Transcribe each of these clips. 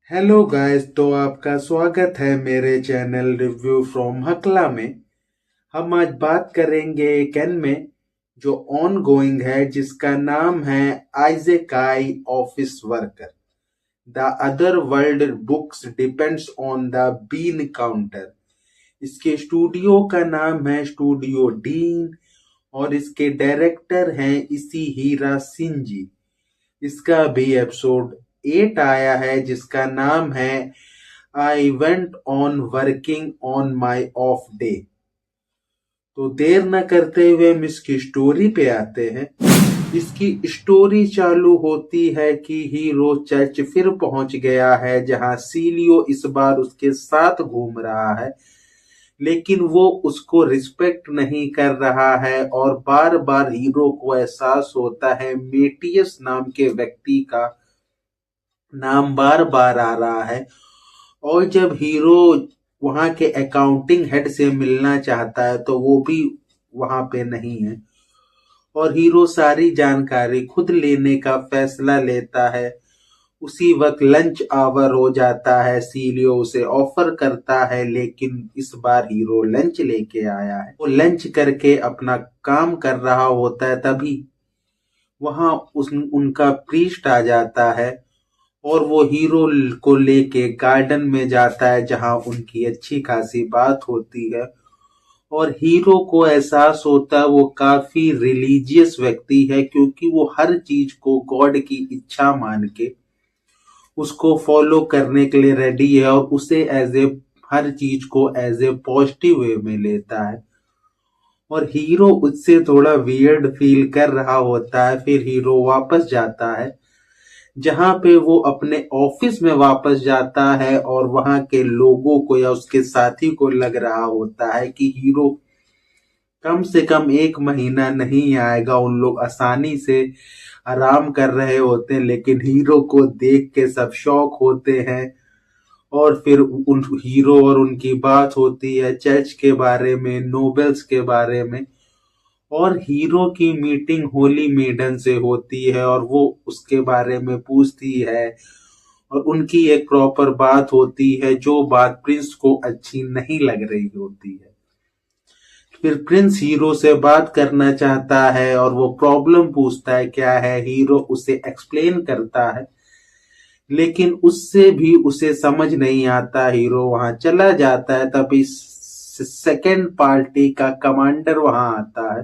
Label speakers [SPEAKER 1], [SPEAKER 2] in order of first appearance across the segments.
[SPEAKER 1] Hello guys, तो आपका स्वागत है मेरे चैनल रिव्यू फ्रॉम हकला में। हम आज बात करेंगे एक एनिमे जो ऑन गोइंग है, जिसका नाम है Isekai office worker. The other world books depends on the bean counter. इसके स्टूडियो का नाम है स्टूडियो डीन और इसके डायरेक्टर हैं इशिहिरा शिंजी। इसका भी एपिसोड 8 आया है, जिसका नाम है I went on working on my of day. तो देर न करते हुए हम इसकी स्टोरी पे आते हैं। इसकी स्टोरी चालू होती है कि हीरो चर्च फिर पहुंच गया है, जहां सीलियो इस बार उसके साथ घूम रहा है, लेकिन वो उसको रिस्पेक्ट नहीं कर रहा है और बार बार हीरो को एहसास होता है मेटियस नाम के व्यक्ति का नाम बार बार आ रहा है। और जब हीरो वहां के अकाउंटिंग हेड से मिलना चाहता है तो वो भी वहां पे नहीं है, और हीरो सारी जानकारी खुद लेने का फैसला लेता है। उसी वक्त लंच आवर हो जाता है। सीलियो उसे ऑफर करता है, लेकिन इस बार हीरो लंच लेके आया है। वो लंच करके अपना काम कर रहा होता है, तभी वहां उनका प्रीस्ट आ जाता है और वो हीरो को लेके गार्डन में जाता है, जहां उनकी अच्छी खासी बात होती है। और हीरो को एहसास होता है वो काफी रिलीजियस व्यक्ति है, क्योंकि वो हर चीज को गॉड की इच्छा मान के उसको फॉलो करने के लिए रेडी है, और उसे एज ए हर चीज को एज ए पॉजिटिव वे में लेता है। और हीरो उससे थोड़ा वियर्ड फील कर रहा होता है। फिर हीरो वापस जाता है, जहां पे वो अपने ऑफिस में वापस जाता है, और वहां के लोगों को या उसके साथी को लग रहा होता है कि हीरो कम से कम एक महीना नहीं आएगा। उन लोग आसानी से आराम कर रहे होते हैं, लेकिन हीरो को देख के सब शॉक होते हैं। और फिर उन हीरो और उनकी बात होती है चर्च के बारे में, नोबेल्स के बारे में। और हीरो की मीटिंग होली मेडन से होती है, और वो उसके बारे में पूछती है, और उनकी एक प्रॉपर बात होती है, जो बात प्रिंस को अच्छी नहीं लग रही होती है। फिर प्रिंस हीरो से बात करना चाहता है और वो प्रॉब्लम पूछता है क्या है। हीरो उसे एक्सप्लेन करता है, लेकिन उससे भी उसे समझ नहीं आता। हीरो वहां चला जाता है, तभी सेकेंड पार्टी का कमांडर वहां आता है,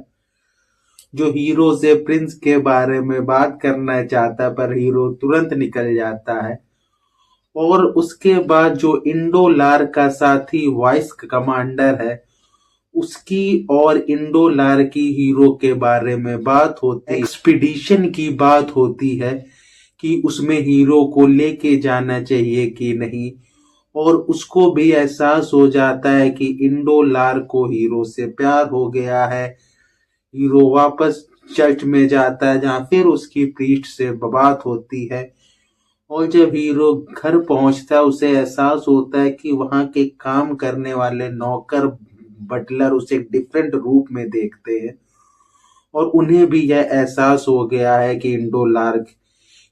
[SPEAKER 1] जो हीरो से प्रिंस के बारे में बात करना चाहता है, पर हीरो तुरंत निकल जाता है। और उसके बाद जो इंडोलार का साथी वाइस कमांडर है, उसकी और इंडोलार की हीरो के बारे में बात होती है। एक्सपीडिशन की बात होती है कि उसमें हीरो को लेके जाना चाहिए कि नहीं। और उसको भी एहसास हो जाता है कि इंडोलार को हीरो से प्यार हो गया है। हीरो वापस चर्च में जाता है, जहां फिर उसकी प्रीस्ट से बात होती है। और जब हीरो घर पहुंचता है, उसे एहसास होता है कि वहां के काम करने वाले नौकर बटलर उसे एक डिफरेंट रूप में देखते हैं, और उन्हें भी यह एहसास हो गया है कि इंडोलार्क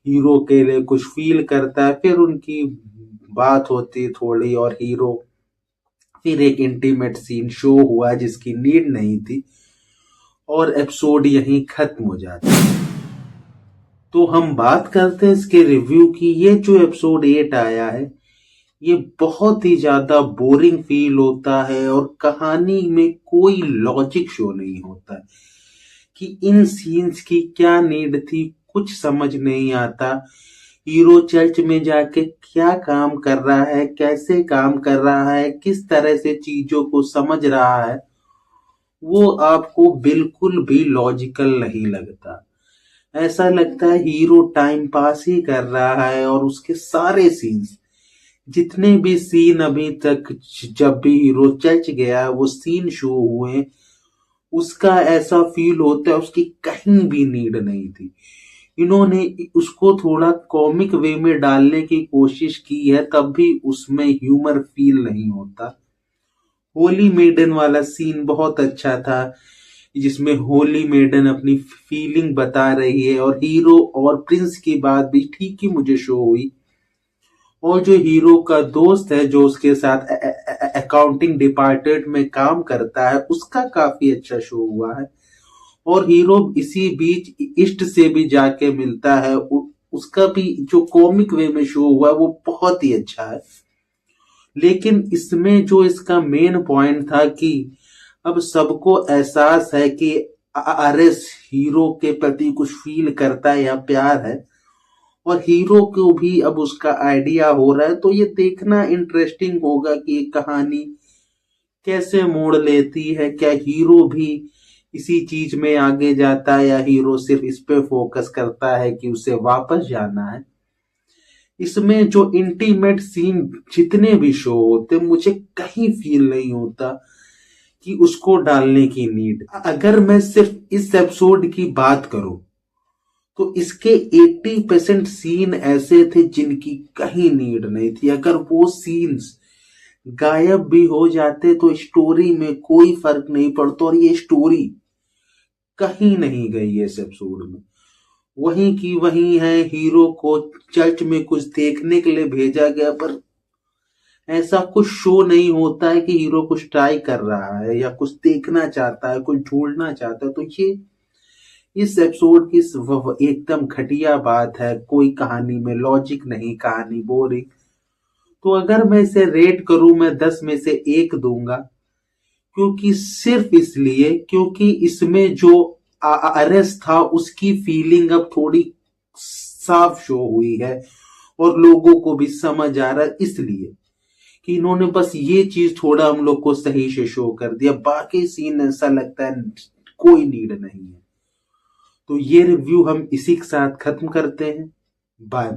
[SPEAKER 1] हीरो के लिए कुछ फील करता है। फिर उनकी बात होती थोड़ी, और हीरो फिर एक इंटीमेट सीन शो हुआ जिसकी नीड नहीं थी, और एपिसोड यहीं खत्म हो जाता है। तो हम बात करते हैं इसके रिव्यू की। ये जो एपिसोड 8 आया है, ये बहुत ही ज्यादा बोरिंग फील होता है, और कहानी में कोई लॉजिक शो नहीं होता है कि इन सीन्स की क्या नीड थी, कुछ समझ नहीं आता। हीरो चर्च में जाके क्या काम कर रहा है, कैसे काम कर रहा है, किस तरह से चीजों को समझ रहा है, वो आपको बिल्कुल भी लॉजिकल नहीं लगता। ऐसा लगता है हीरो टाइम पास ही कर रहा है। और उसके सारे सीन्स, जितने भी सीन अभी तक जब भी हीरो चर्च गया वो सीन शो हुए, उसका ऐसा फील होता है उसकी कहीं भी नीड नहीं थी। इन्होंने उसको थोड़ा कॉमिक वे में डालने की कोशिश की है, तब भी उसमें ह्यूमर फील नहीं होता। होली मेडन वाला सीन बहुत अच्छा था, जिसमें होली मेडन अपनी फीलिंग बता रही है, और हीरो और प्रिंस की बात भी ठीक ही मुझे शो हुई। और जो हीरो का दोस्त है जो उसके साथ अकाउंटिंग डिपार्टमेंट में काम करता है, उसका काफी अच्छा शो हुआ है। और हीरो इसी बीच इष्ट से भी जाके मिलता है, उसका भी जो कॉमिक वे में शो हुआ है वो बहुत ही अच्छा है। लेकिन इसमें जो इसका मेन पॉइंट था कि अब सबको एहसास है कि आरएस हीरो के प्रति कुछ फील करता है या प्यार है, और हीरो को भी अब उसका आइडिया हो रहा है। तो ये देखना इंटरेस्टिंग होगा कि ये कहानी कैसे मोड़ लेती है। क्या हीरो भी इसी चीज में आगे जाता है या हीरो सिर्फ इस पे फोकस करता है कि उसे वापस जाना है। इसमें जो इंटीमेट सीन जितने भी शो होते, मुझे कहीं फील नहीं होता कि उसको डालने की नीड। अगर मैं सिर्फ इस एपिसोड की बात करूं तो इसके 80% सीन ऐसे थे जिनकी कहीं नीड नहीं थी। अगर वो सीन्स गायब भी हो जाते तो स्टोरी में कोई फर्क नहीं पड़ता, और ये स्टोरी कहीं नहीं गई है इस एपिसोड में। वहीं की वहीं है। हीरो को चर्च में कुछ देखने के लिए भेजा गया, पर ऐसा कुछ शो नहीं होता है कि हीरो कुछ ट्राई कर रहा है या कुछ देखना चाहता है, कुछ ढूंढना चाहता है। तो ये इस एपिसोड की एकदम घटिया बात है। कोई कहानी में लॉजिक नहीं, कहानी बोरिंग। तो अगर मैं इसे रेट करूं, मैं 10 में से 1 दूंगा, क्योंकि सिर्फ इसलिए क्योंकि इसमें जो आरएस था उसकी फीलिंग अब थोड़ी साफ शो हुई है और लोगों को भी समझ आ रहा है, इसलिए कि इन्होंने बस ये चीज थोड़ा हम लोग को सही से शो कर दिया। बाकी सीन ऐसा लगता है कोई नीड नहीं है। तो ये रिव्यू हम इसी के साथ खत्म करते हैं। Bye bye.